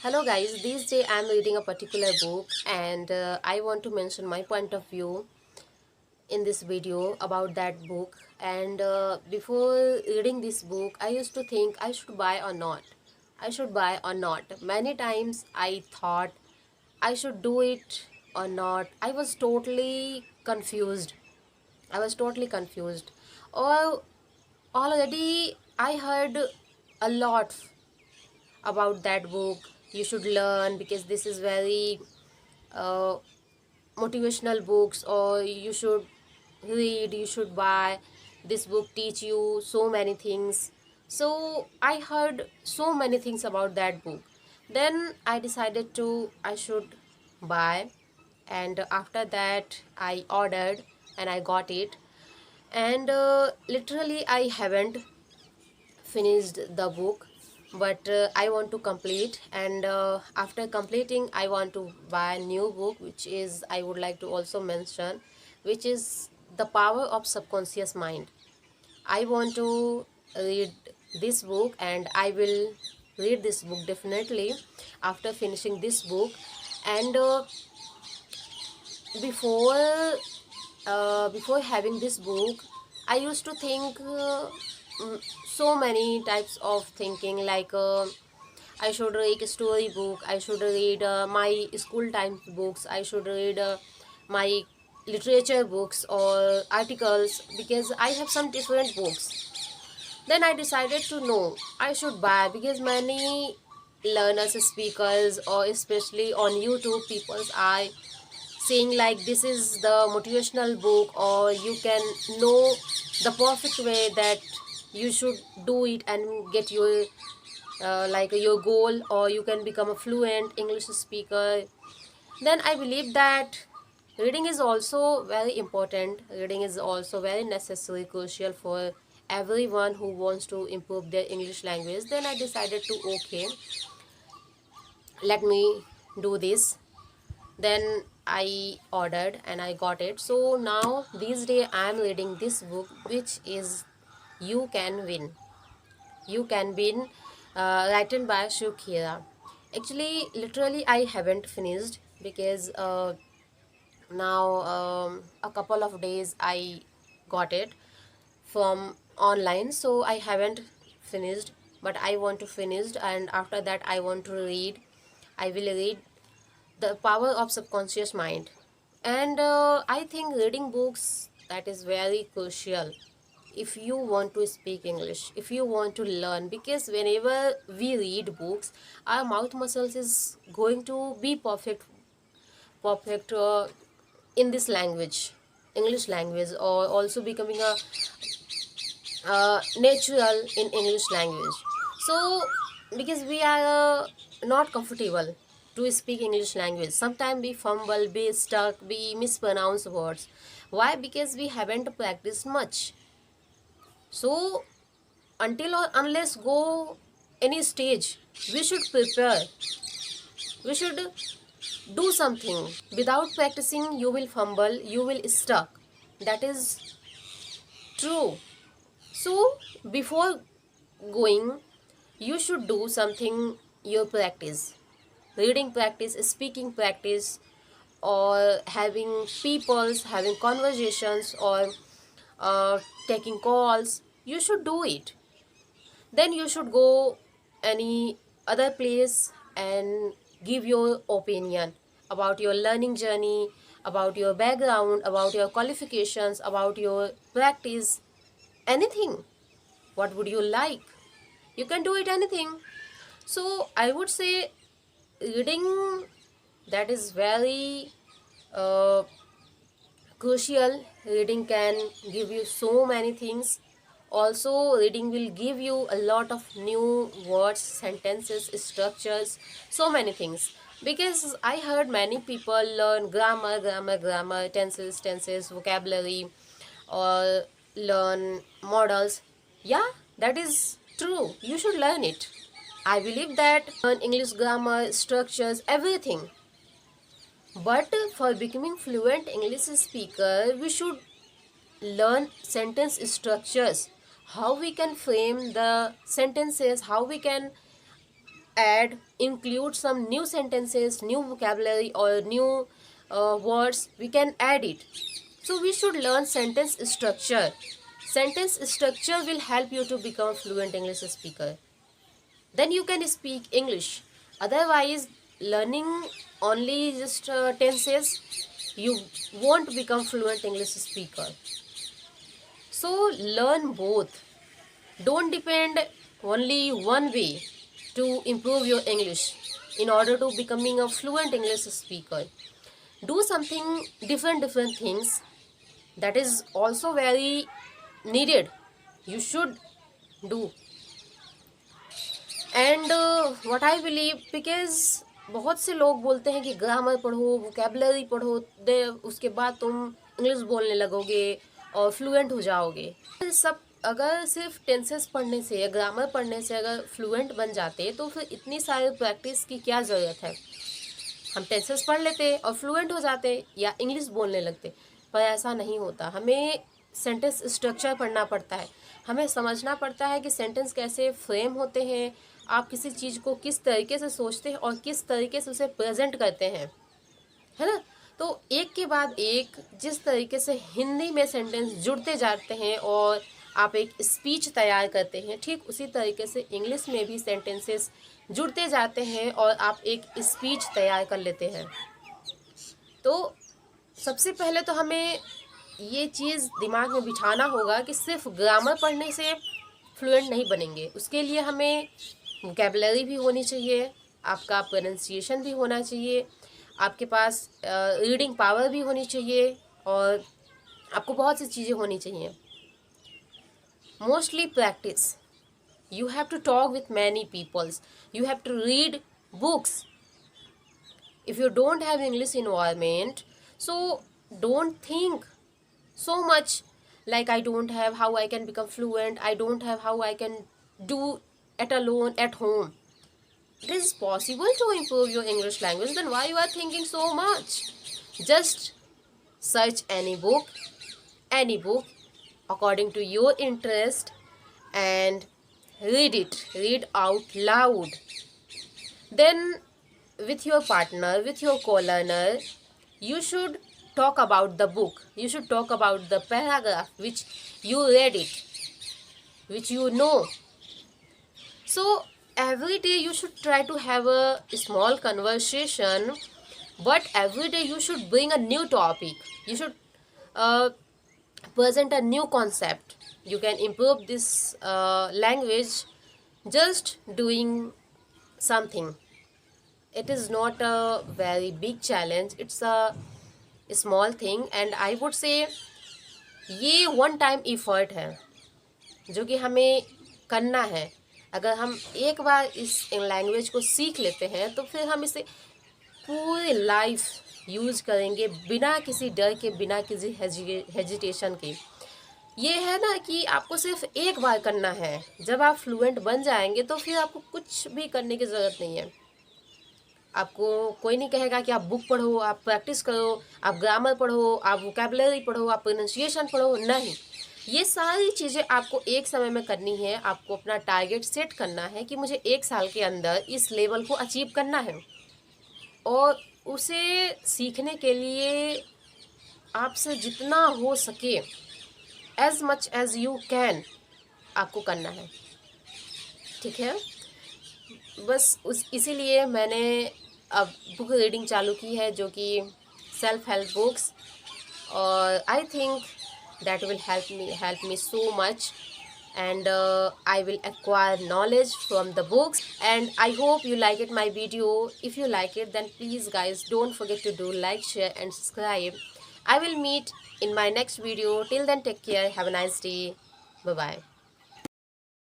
Hello guys, this day I'm reading a particular book and I want to mention my point of view in this video about that book. And before reading this book, I used to think I should buy or not. I should buy or not. Many times I thought I should do it or not. I was totally confused. I was totally confused. Or already I heard a lot about that book. You should learn because this is very uh, motivational books, or you should read, you should buy this book, teach you so many things. So I heard so many things about that book. Then I decided to I should buy, and after that I ordered and I got it. And literally I haven't finished the book, but I want to complete, and after completing I want to buy a new book, which is I would like to also mention, which is The Power of Subconscious Mind. I want to read this book, and I will read this book definitely after finishing this book. And before before having this book, I used to think so many types of thinking, like I should read a story book, I should read my school time books, I should read my literature books or articles, because I have some different books. Then I decided to know I should buy, because many learners, speakers, or especially on YouTube, people are saying like this is the motivational book, or you can know the perfect way that you should do it and get your like your goal, or you can become a fluent English speaker. Then I believe that reading is also very important, reading is also very necessary, crucial for everyone who wants to improve their English language. Then I decided to, okay, let me do this. Then I ordered and I got it. So now these day I am reading this book, which is You Can Win. You Can Win, written by Shukira. Actually, literally I haven't finished, because now a couple of days I got it from online, so I haven't finished, but I want to finish, and after that I want to read. I will read The Power of Subconscious Mind. And I think reading books, that is very crucial if you want to speak English, if you want to learn, because whenever we read books, our mouth muscles is going to be perfect in this language, English language, or also becoming a natural in English language. So, because we are not comfortable to speak English language, sometimes we fumble, we stuck, we mispronounce words. Why? Because we haven't practiced much. So, until or unless go any stage, we should prepare. We should do something. Without practicing, you will fumble, you will stuck. That is true. So, before going, you should do something, your practice, reading practice, speaking practice, or having peoples, having conversations, or taking calls. You should do it. Then you should go any other place and give your opinion about your learning journey, about your background, about your qualifications, about your practice, anything. What would you like? You can do it anything. So I would say reading, that is very uh, crucial. Reading can give you so many things. Also, reading will give you a lot of new words, sentences, structures, so many things. Because I heard many people learn grammar, tenses, vocabulary, or learn models. Yeah, that is true. You should learn it. I believe that learn English grammar, structures, everything. But for becoming fluent English speaker, we should learn sentence structures, how we can frame the sentences, how we can add, include some new sentences, new vocabulary, or new words, we can add it. So we should learn sentence structure. Sentence structure will help you to become fluent English speaker. Then you can speak English. Otherwise, learning only just tenses, you won't become fluent English speaker. So learn both. Don't depend only one way to improve your English in order to becoming a fluent English speaker. Do something different things, that is also very needed. You should do. And what I believe, because बहुत से लोग बोलते हैं कि grammar पढ़ो, vocabulary पढ़ो, दे उसके बाद तुम इंग्लिश बोलने लगोगे और फ्लुएंट हो जाओगे. सब अगर सिर्फ टेंसेस पढ़ने से या ग्रामर पढ़ने से अगर फ्लुएंट बन जाते तो फिर इतनी सारी प्रैक्टिस की क्या ज़रूरत है. हम टेंसेस पढ़ लेते और फ्लुएंट हो जाते या इंग्लिश बोलने लगते. पर ऐसा नहीं होता. हमें सेंटेंस स्ट्रक्चर पढ़ना पड़ता है. हमें समझना पड़ता है कि सेंटेंस कैसे फ्रेम होते हैं, आप किसी चीज़ को किस तरीके से सोचते हैं और किस तरीके से उसे प्रेजेंट करते हैं, है ना. तो एक के बाद एक जिस तरीके से हिंदी में सेंटेंस जुड़ते जाते हैं और आप एक स्पीच तैयार करते हैं, ठीक उसी तरीके से इंग्लिश में भी सेंटेंसेस जुड़ते जाते हैं और आप एक स्पीच तैयार कर लेते हैं. तो सबसे पहले तो हमें ये चीज़ दिमाग में बिठाना होगा कि सिर्फ ग्रामर पढ़ने से फ्लुएंट नहीं बनेंगे. उसके लिए हमें वोकेबलरी भी होनी चाहिए, आपका प्रोनाउंसिएशन भी होना चाहिए, आपके पास रीडिंग पावर भी होनी चाहिए और आपको बहुत सी चीज़ें होनी चाहिए. Mostly practice. You have to talk with many peoples. You have to read books. If you don't have English environment, so don't think so much like I don't have how I can become fluent. I don't have how I can do it alone at home. It is possible to improve your English language. Then why you are thinking so much? Just search any book according to your interest and read it. Read out loud. Then with your partner, with your co-learner, you should talk about the book. You should talk about the paragraph which you read it, which you know. So every day you should try to have a small conversation, but every day you should bring a new topic. You should present a new concept. You can improve this language just doing something. It is not a very big challenge. It's a small thing and I would say ये one time effort है जो कि हमें करना है. अगर हम एक बार इस लैंग्वेज को सीख लेते हैं तो फिर हम इसे पूरी लाइफ यूज़ करेंगे बिना किसी डर के, बिना किसी हेजिटेशन के. ये है ना कि आपको सिर्फ एक बार करना है. जब आप फ्लुएंट बन जाएंगे तो फिर आपको कुछ भी करने की ज़रूरत नहीं है. आपको कोई नहीं कहेगा कि आप बुक पढ़ो, आप प्रैक्टिस करो, आप ग्रामर पढ़ो, आप वोकेबलरी पढ़ो, आप प्रोनाउंसिएशन पढ़ो. नहीं, ये सारी चीज़ें आपको एक समय में करनी है. आपको अपना टारगेट सेट करना है कि मुझे 1 साल के अंदर इस लेवल को अचीव करना है और उसे सीखने के लिए आपसे जितना हो सके, as much as you can, आपको करना है. ठीक है. बस इसीलिए मैंने अब बुक रीडिंग चालू की है जो कि सेल्फ हेल्प बुक्स, और I think that will help me so much and I will acquire knowledge from the books, and I hope you like it my video. If you like it, then please guys don't forget to do like, share and subscribe. I will meet in my next video. Till then, take care, have a nice day, bye bye.